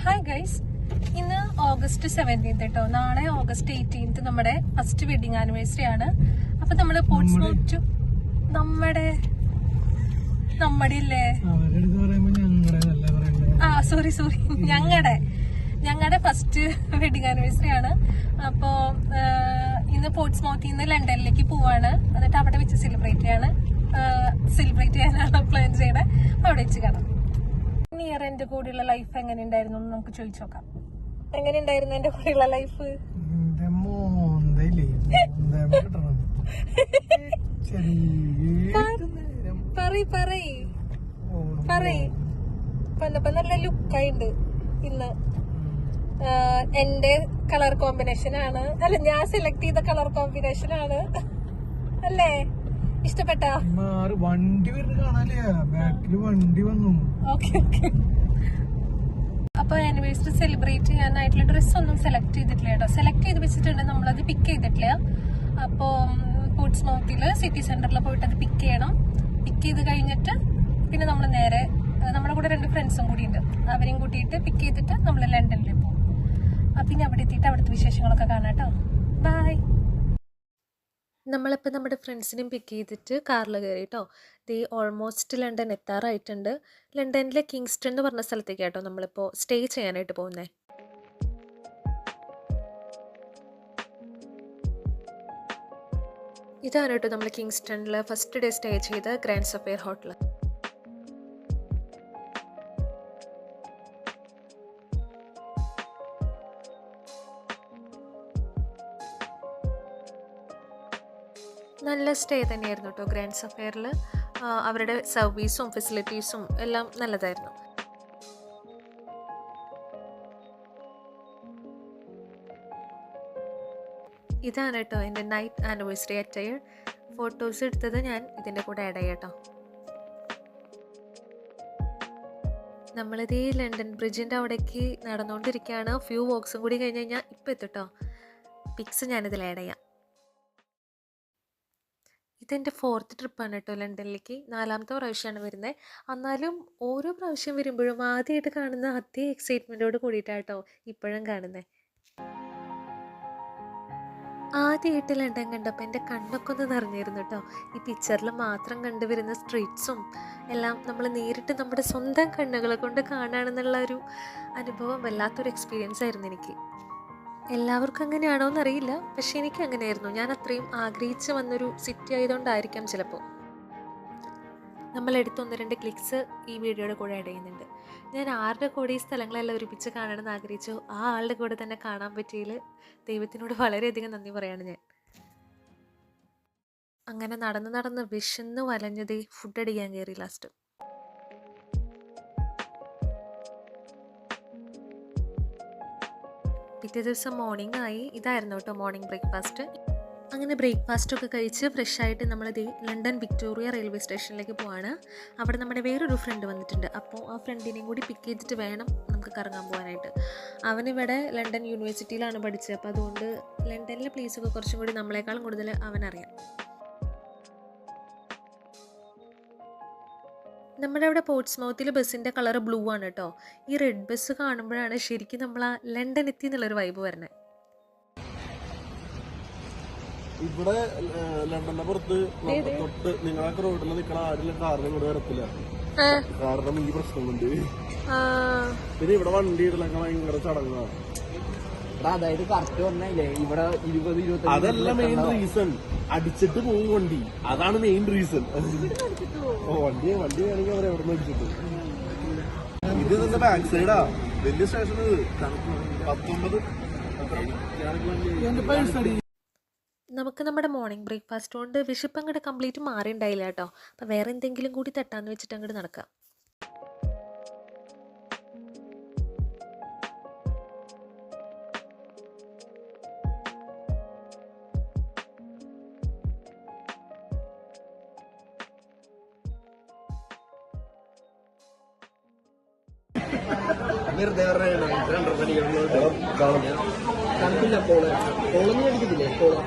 Hi guys, ഇന്ന് August 17 കേട്ടോ. നാളെ August 18 നമ്മുടെ ഫസ്റ്റ് വെഡിങ് ആനിവേഴ്സറി ആണ്. അപ്പൊ നമ്മള് പോർട്സ്മൗത്ത് നമ്മുടെ ഇല്ലേ സോറി ഞങ്ങളുടെ ഫസ്റ്റ് വെഡിങ് ആനിവേഴ്സറി ആണ്. അപ്പോ ഇന്ന് പോർട്സ്മൗത്തിൽ നിന്ന് ലണ്ടനിലേക്ക് പോവാണ്. എന്നിട്ട് അവിടെ വെച്ച് സെലിബ്രേറ്റ് ചെയ്യാനാണ് പ്ലാൻ ചെയ്യണേ. അവിടെ വെച്ച് കാണാം. നിയർ എന്റെ കൂടെയുള്ള ലൈഫ് എങ്ങനെ ഉണ്ടായിരുന്നു എന്ന് നമുക്ക് ചോദിച്ചു നോക്കാം. എങ്ങനെ ഉണ്ടായിരുന്നു എന്റെ കൂടെയുള്ള ലൈഫ്? പറയ് നല്ല ലുക്കായിണ്ട് ഇന്ന്. എന്റെ കളർ കോമ്പിനേഷൻ ആണ്, അല്ല ഞാൻ സെലക്ട് ചെയ്ത കളർ കോമ്പിനേഷൻ ആണ് അല്ലേ? ഇഷ്ടപ്പെട്ട വണ്ടി വന്നു. അപ്പൊ ആനിവേഴ്സറി സെലിബ്രേറ്റ് ചെയ്യാനായിട്ടുള്ള ഡ്രസ്സ് ഒന്നും സെലക്ട് ചെയ്തിട്ടില്ല കേട്ടോ. സെലക്ട് ചെയ്ത് വെച്ചിട്ടുണ്ട്, നമ്മളത് പിക്ക് ചെയ്തിട്ടില്ല. അപ്പോ പോർട്സ്മൗത്തില് സിറ്റി സെന്ററിൽ പോയിട്ട് അത് പിക്ക് ചെയ്യണം. പിക്ക് ചെയ്ത് കഴിഞ്ഞിട്ട് പിന്നെ നമ്മൾ നേരെ നമ്മുടെ കൂടെ 2 ഫ്രണ്ട്സും കൂടി ഉണ്ട്, അവരെയും കൂട്ടിയിട്ട് പിക്ക് ചെയ്തിട്ട് നമ്മൾ ലണ്ടനിൽ പോകും. അപ്പൊ ഇനി അവിടെ എത്തിയിട്ട് അവിടുത്തെ വിശേഷങ്ങളൊക്കെ കാണാം കേട്ടോ. ബൈ. നമ്മളിപ്പോൾ നമ്മുടെ ഫ്രണ്ട്സിനെയും പിക്ക് ചെയ്തിട്ട് കാറിൽ കയറി കേട്ടോ. ഓൾമോസ്റ്റ് ലണ്ടൻ എത്താറായിട്ടുണ്ട്. ലണ്ടനിലെ കിങ്സ്റ്റൺ എന്ന് പറഞ്ഞ സ്ഥലത്തേക്ക് കേട്ടോ നമ്മളിപ്പോൾ സ്റ്റേ ചെയ്യാനായിട്ട് പോകുന്നത്. ഇതാണ് കേട്ടോ നമ്മൾ കിങ്സ്റ്റണിൽ ഫസ്റ്റ് ഡേ സ്റ്റേ ചെയ്ത ഗ്രാൻഡ് സഫയർ ഹോട്ടൽ. നല്ല സ്റ്റേ തന്നെയായിരുന്നു കേട്ടോ ഗ്രാൻഡ് സഫയറിൽ. അവരുടെ സർവീസും ഫെസിലിറ്റീസും എല്ലാം നല്ലതായിരുന്നു. ഇതാണ് കേട്ടോ എൻ്റെ നൈറ്റ് ആനിവേഴ്സറി അറ്റയർ. ഫോട്ടോസ് എടുത്തത് ഞാൻ ഇതിൻ്റെ കൂടെ ആഡ് ചെയ്യാം കേട്ടോ. നമ്മളിത് ലണ്ടൻ ബ്രിഡ്ജിൻ്റെ അവിടേക്ക് നടന്നുകൊണ്ടിരിക്കുകയാണ്. ഫ്യൂ വോക്സും കൂടി കഴിഞ്ഞ് കഴിഞ്ഞാൽ ഇപ്പം എത്തും കേട്ടോ. പിക്സ് ഞാനിതിൽ ആഡ് ചെയ്യാം. ഇതെൻ്റെ 4th ട്രിപ്പാണ് കേട്ടോ ലണ്ടനിലേക്ക്. 4ാമത്തെ പ്രാവശ്യമാണ് വരുന്നത്. എന്നാലും ഓരോ പ്രാവശ്യം വരുമ്പോഴും ആദ്യമായിട്ട് കാണുന്ന അതേ എക്സൈറ്റ്മെൻറ്റോട് കൂടിയിട്ടാണ് കേട്ടോ ഇപ്പോഴും കാണുന്നത്. ആദ്യമായിട്ട് ലണ്ടൻ കണ്ടപ്പോൾ എൻ്റെ കണ്ണൊക്കെ ഒന്ന് നിറഞ്ഞിരുന്നു കേട്ടോ. ഈ പിക്ചറിൽ മാത്രം കണ്ടുവരുന്ന സ്ട്രീറ്റ്സും എല്ലാം നമ്മൾ നേരിട്ട് നമ്മുടെ സ്വന്തം കണ്ണുകളെ കൊണ്ട് കാണുകയാണെന്നുള്ള ഒരു അനുഭവം വല്ലാത്തൊരു എക്സ്പീരിയൻസ് ആയിരുന്നു എനിക്ക്. എല്ലാവർക്കും അങ്ങനെയാണോ എന്നറിയില്ല, പക്ഷെ എനിക്ക് അങ്ങനെയായിരുന്നു. ഞാൻ അത്രയും ആഗ്രഹിച്ച് വന്നൊരു സിറ്റി ആയതുകൊണ്ടായിരിക്കാം ചിലപ്പോൾ. നമ്മളെടുത്ത് 1-2 ക്ലിക്സ് ഈ വീഡിയോയുടെ കൂടെ ആഡ് ചെയ്യുന്നുണ്ട്. ഞാൻ ആരുടെ കൂടെ ഈ സ്ഥലങ്ങളെല്ലാം ഒരുമിച്ച് കാണണമെന്ന് ആഗ്രഹിച്ചു, ആ ആളുടെ കൂടെ തന്നെ കാണാൻ പറ്റിയതിൽ ദൈവത്തിനോട് വളരെയധികം നന്ദി പറയാണ് ഞാൻ. അങ്ങനെ നടന്ന് വിശന്ന് വലഞ്ഞതേ ഫുഡ് അടിക്കാൻ കയറി ലാസ്റ്റ്. പിറ്റേ ദിവസം മോർണിംഗ് ആയി. ഇതായിരുന്നു കേട്ടോ മോർണിംഗ് ബ്രേക്ക്ഫാസ്റ്റ്. അങ്ങനെ ബ്രേക്ക്ഫാസ്റ്റൊക്കെ കഴിച്ച് ഫ്രഷായിട്ട് നമ്മളിത് ലണ്ടൻ വിക്ടോറിയ റെയിൽവേ സ്റ്റേഷനിലേക്ക് പോവാണ്. അവിടെ നമ്മുടെ വേറൊരു ഫ്രണ്ട് വന്നിട്ടുണ്ട്. അപ്പോൾ ആ ഫ്രണ്ടിനെയും കൂടി പിക്ക് ചെയ്തിട്ട് വേണം നമുക്ക് കറങ്ങാൻ പോകാനായിട്ട്. അവനിവിടെ ലണ്ടൻ യൂണിവേഴ്സിറ്റിയിലാണ് പഠിച്ചത്. അപ്പോൾ അതുകൊണ്ട് ലണ്ടനിലെ പ്ലേസൊക്കെ കുറച്ചും കൂടി നമ്മളെക്കാളും കൂടുതൽ അവനറിയാം. നമ്മുടെ അവിടെ പോർട്സ്മൗത്തിൽ ബസ്സിൻ്റെ കളർ ബ്ലൂ ആണ് കേട്ടോ. ഈ റെഡ് ബസ് കാണുമ്പോഴാണ് ശരിക്കും നമ്മൾ ആ ലണ്ടൻ എത്തി എന്നുള്ളൊരു വൈബ് വരുന്നത്. ഇവിടെ ലണ്ടന്റെ പുറത്ത് തൊട്ട് നിങ്ങളൊക്കെ റോഡിൽ നിൽക്കണ ആരും കാറിന് ഇവിടെ വരത്തില്ല, കാരണം ഈ പ്രശ്നമുണ്ട്. പിന്നെ ഇവിടെ വണ്ടി ഇടലൊക്കെ ഭയങ്കര ചടങ്ങാണ്. അതായത് കറക്റ്റ് പറഞ്ഞല്ലേ ഇവിടെ 20-25 അതല്ല മെയിൻ റീസൺ. അടിച്ചിട്ട് പോകും വണ്ടി, അതാണ് മെയിൻ റീസൺ. വണ്ടി വേണമെങ്കിൽ അവർ എവിടെ നിന്ന് അടിച്ചിട്ട്. ഇത് ഇതിന്റെ ബാക്ക് സൈഡാ, വലിയ സ്റ്റേഷൻ. 19 നമുക്ക് നമ്മുടെ മോർണിംഗ് ബ്രേക്ക്ഫാസ്റ്റ് കൊണ്ട് വിശപ്പ് അങ്ങോട്ട് കംപ്ലീറ്റ് മാറിയിട്ടുണ്ടായില്ല കേട്ടോ. അപ്പം വേറെ എന്തെങ്കിലും കൂടി തട്ടാന്ന് വെച്ചിട്ട് അങ്ങോട്ട് നടക്കാം. തണുപ്പില്ല. കോളൊന്നും അടിക്കത്തില്ലേ? 22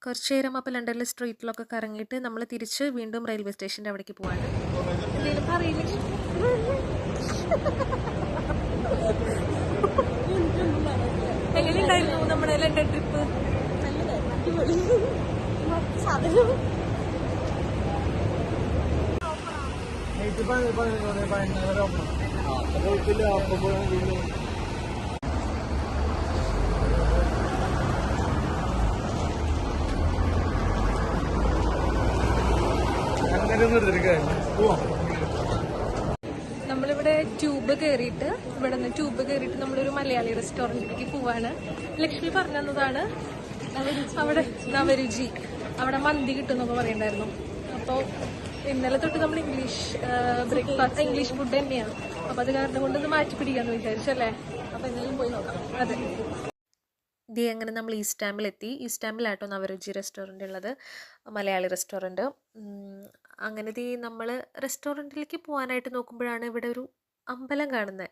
കുറച്ച് നേരം അപ്പോൾ ലണ്ടനിലെ സ്ട്രീറ്റിലൊക്കെ കറങ്ങിയിട്ട് നമ്മൾ തിരിച്ച് വീണ്ടും റെയിൽവേ സ്റ്റേഷൻ്റെ അവിടേക്ക് പോവാണ്. എന്തെങ്കിലും പറയില്ല. എങ്ങനെയുണ്ടായിരുന്നു നമ്മുടെ ലണ്ടൻ ട്രിപ്പ്? നമ്മളിവിടെ ട്യൂബ് കയറിയിട്ട് നമ്മളൊരു മലയാളി റെസ്റ്റോറൻറ്റിലേക്ക് പോവാണ്. ലക്ഷ്മി പറഞ്ഞു തന്നതാണ് അവിടെ നവരുചി, അവിടെ മന്തി കിട്ടുമെന്നൊക്കെ പറയണ്ടായിരുന്നു. അപ്പോൾ ഇന്നലെ തൊട്ട് നമ്മൾ ഇംഗ്ലീഷ് ഫുഡ് തന്നെയാണ്. അപ്പോൾ അത് കാരണം കൊണ്ടൊന്ന് മാറ്റി പിടിക്കാമെന്ന് വിചാരിച്ചല്ലേ. അപ്പോൾ എന്തെങ്കിലും പോയി നോക്കാം. അതെ, ഇതേ അങ്ങനെ നമ്മൾ ഈസ്റ്റാമ്പിലെത്തി. ഈസ്റ്റാമ്പിലാട്ടോ നവരുചി റെസ്റ്റോറൻ്റ് ഉള്ളത്, മലയാളി റെസ്റ്റോറൻറ്റ്. അങ്ങനെ നമ്മൾ റെസ്റ്റോറൻറ്റിലേക്ക് പോകാനായിട്ട് നോക്കുമ്പോഴാണ് ഇവിടെ ഒരു അമ്പലം കാണുന്നത്.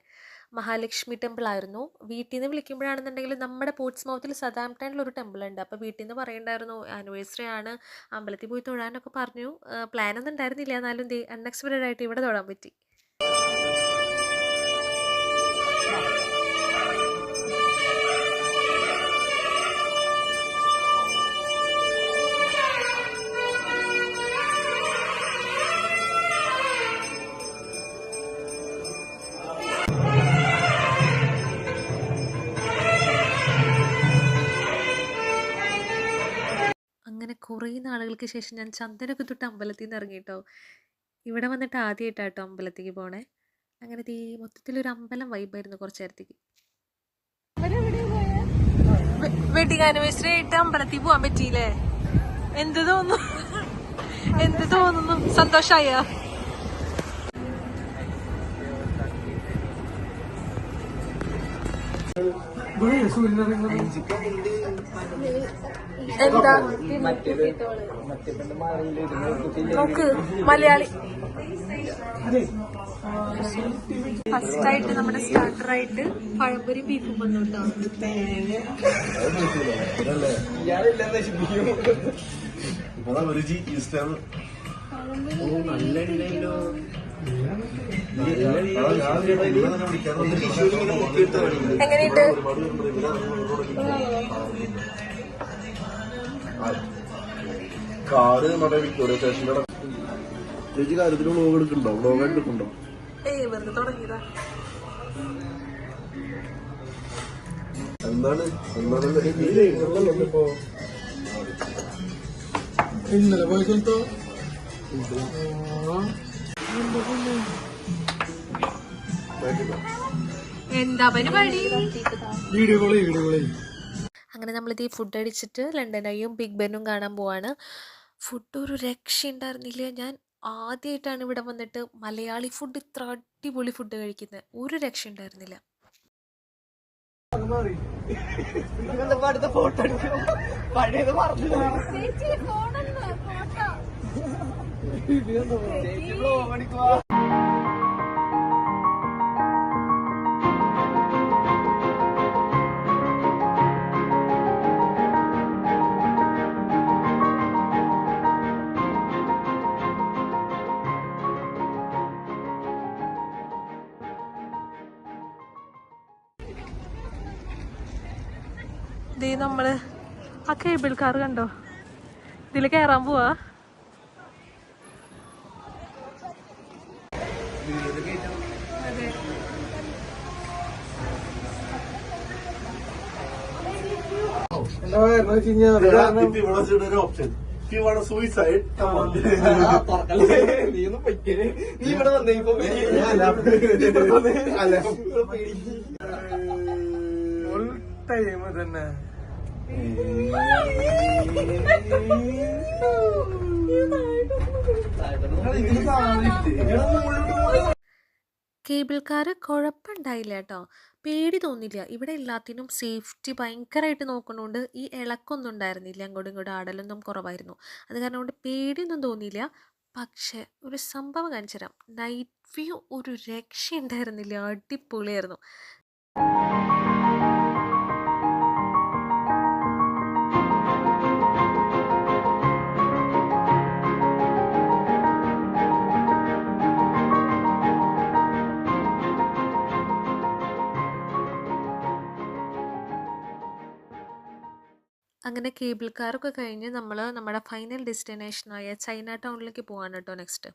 മഹാലക്ഷ്മി ടെമ്പിൾ ആയിരുന്നു. വീട്ടിൽ നിന്ന് വിളിക്കുമ്പോഴാണെന്നുണ്ടെങ്കിൽ നമ്മുടെ പോർട്സ്മൗത്തിൽ സതാംപ്ടണിലൊരു ടെമ്പിൾ ഉണ്ട്. അപ്പോൾ വീട്ടിൽ നിന്ന് പറയണ്ടായിരുന്നു ആനിവേഴ്സറി ആണ്, അമ്പലത്തിൽ പോയി തൊഴാനൊക്കെ പറഞ്ഞു. പ്ലാനൊന്നും ഉണ്ടായിരുന്നില്ല, എന്നാലും അൺഎക്സ്പെക്റ്റഡ് ആയിട്ട് ഇവിടെ തൊഴാൻ പറ്റി. അങ്ങനെ കുറേ നാളുകൾക്ക് ശേഷം ഞാൻ ചന്ദനൊക്കെ തൊട്ട് അമ്പലത്തിൽ നിന്ന് ഇറങ്ങിയിട്ടോ. ഇവിടെ വന്നിട്ട് ആദ്യമായിട്ടാട്ടോ അമ്പലത്തേക്ക് പോണേ. അങ്ങനെ മൊത്തത്തിലൊരു അമ്പലം വൈബായിരുന്നു കുറച്ച് നേരത്തേക്ക്. വെഡിങ് ആനിവേഴ്സറി ആയിട്ട് അമ്പലത്തിൽ പോകാൻ പറ്റിയില്ലേ? എന്ത് തോന്നുന്നു? സന്തോഷായ? എന്താ നോക്ക്, മലയാളി ഫസ്റ്റായിട്ട് നമ്മുടെ സ്റ്റാർട്ടറായിട്ട് പഴംപൊരി ബീഫും വന്നു കേട്ടോ. എങ്ങനെയുണ്ട്? കാറ് നമ്മുടെ വിക്ടോറിയ സ്റ്റേഷനിലൂടെ ചേച്ചി കാര്യത്തിൽ വ്ലോഗ് എടുക്കുന്നുണ്ടോ? വെറുതെ തുടങ്ങിയതാ. എന്താണ് ഇന്നലെ പോയി സ്ഥലത്തോ എന്താ പരിപാടി? വീഡിയോ കോളി. അങ്ങനെ നമ്മളിത് ഈ ഫുഡ് അടിച്ചിട്ട് ലണ്ടനായും ബിഗ് ബെന്നും കാണാൻ പോവാണ്. ഫുഡ് ഒരു രക്ഷ ഉണ്ടായിരുന്നില്ല. ഞാൻ ആദ്യമായിട്ടാണ് ഇവിടെ വന്നിട്ട് മലയാളി ഫുഡ് ഇത്ര അടിപൊളി ഫുഡ് കഴിക്കുന്നത്. ഒരു രക്ഷ ഉണ്ടായിരുന്നില്ല. അടുത്ത ഫോട്ടോ പഴയത് പറഞ്ഞു നമ്മള് ആ കേബിൾ കാർ കണ്ടോ? ഇതില് കയറാൻ പോവാ. ഓപ്ഷൻ സൂയിസൈഡ് നീ ഒന്ന് പൊയ്ക്കേ. നീ ഇവിടെ വന്നേ ഇപ്പൊ ടൈം തന്നെ. കേബിൾ കാർ കുഴപ്പമുണ്ടായില്ല കേട്ടോ, പേടി തോന്നില്ല. ഇവിടെ എല്ലാത്തിനും സേഫ്റ്റി ഭയങ്കരമായിട്ട് നോക്കണോണ്ട് ഈ ഇളക്കൊന്നും ഉണ്ടായിരുന്നില്ല, അങ്ങോട്ടും ഇങ്ങോട്ടും ആടലൊന്നും കുറവായിരുന്നു. അത് കാരണം കൊണ്ട് പേടിയൊന്നും തോന്നിയില്ല. പക്ഷെ ഒരു സംഭവം കാണിച്ചു തരാം. നൈറ്റ് വ്യൂ ഒരു രക്ഷ ഉണ്ടായിരുന്നില്ല, അടിപൊളിയായിരുന്നു. അങ്ങനെ കേബിൾ കാറൊക്കെ കഴിഞ്ഞ് നമ്മൾ നമ്മുടെ ഫൈനൽ ഡെസ്റ്റിനേഷനായ ചൈന ടൗണിലേക്ക് പോവാണ് കേട്ടോ നെക്സ്റ്റ്.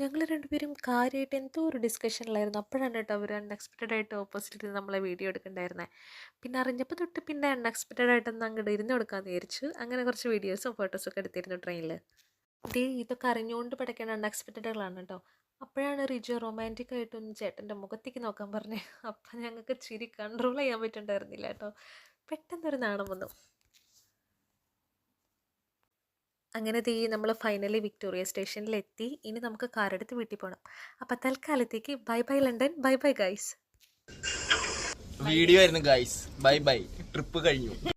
ഞങ്ങൾ രണ്ടുപേരും കാര്യമായിട്ട് എന്തോ ഒരു ഡിസ്കഷനിലായിരുന്നു. അപ്പോഴാണ് കേട്ടോ അവർ അൺഎക്സ്പെക്റ്റഡ് ആയിട്ട് ഓപ്പോസിറ്റ് നമ്മളെ വീഡിയോ എടുക്കണ്ടായിരുന്നത്. പിന്നെ അറിഞ്ഞപ്പോൾ തൊട്ട് പിന്നെ അൺഎക്സ്പെക്റ്റഡ് ആയിട്ടൊന്ന് അങ്ങോട്ട് ഇരുന്ന് കൊടുക്കാമെന്ന് വിചാരിച്ചു. അങ്ങനെ കുറച്ച് വീഡിയോസും ഫോട്ടോസൊക്കെ എടുത്തിരുന്നു ട്രെയിനിൽ. ഇതൊക്കെ അറിഞ്ഞുകൊണ്ട് പഠിക്കേണ്ട അൺഎക്സ്പെക്റ്റഡുകളാണ് കേട്ടോ. അപ്പോഴാണ് റിജു റൊമാൻറ്റിക് ആയിട്ടൊന്ന് ചേട്ടൻ്റെ മുഖത്തേക്ക് നോക്കാൻ പറഞ്ഞത്. അപ്പം ഞങ്ങൾക്ക് ചിരി കൺട്രോൾ ചെയ്യാൻ പറ്റുന്നുണ്ടായിരുന്നില്ല കേട്ടോ. പെട്ടെന്നൊരു നാണം വന്നു. അങ്ങനെ നമ്മൾ ഫൈനലി വിക്ടോറിയ സ്റ്റേഷനിലെത്തി. ഇനി നമുക്ക് കാറെടുത്ത് വീട്ടിൽ പോകണം. അപ്പം തൽക്കാലത്തേക്ക് bye bye London, bye bye guys. Video ആയിരുന്നു ഗൈസ്. Bye bye. ട്രിപ്പ് കഴിഞ്ഞു.